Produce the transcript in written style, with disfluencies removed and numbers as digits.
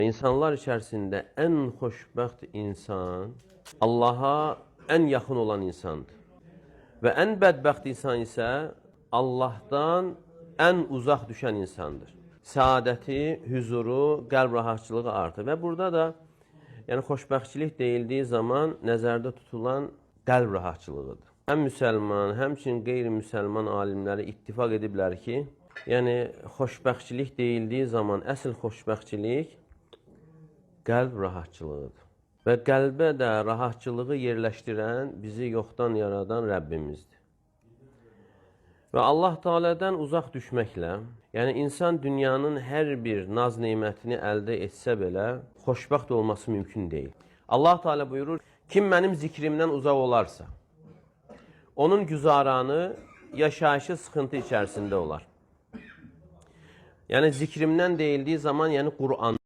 İnsanlar içərisində ən xoşbəxt insan Allaha ən yaxın olan insandır. Və ən bədbəxt insan isə Allahdan ən uzaq düşən insandır. Səadəti, hüzuru, qəlb rahatçılığı artır. Və burada da xoşbəxtçilik deyildiyi zaman nəzərdə tutulan qəlb rahatçılığıdır. Həm müsəlman, həmçinin qeyri-müsəlman alimləri ittifaq ediblər ki, xoşbəxtçilik deyildiyi zaman əsl xoşbəxtçilik qəlb rahatçılığıdır. Və qəlbə də rahatçılığı yerləşdirən, bizi yoxdan yaradan Rəbbimizdir. Və Allah Teala'dan uzaq düşməklə, insan dünyanın hər bir naz neymətini əldə etsə belə, xoşbəxt olması mümkün deyil. Allah Teala buyurur, kim mənim zikrimdən uzaq olarsa, onun güzaranı, yaşayışı sıxıntı içərisində olar. Zikrimdən deyildiyi zaman, Qur'an.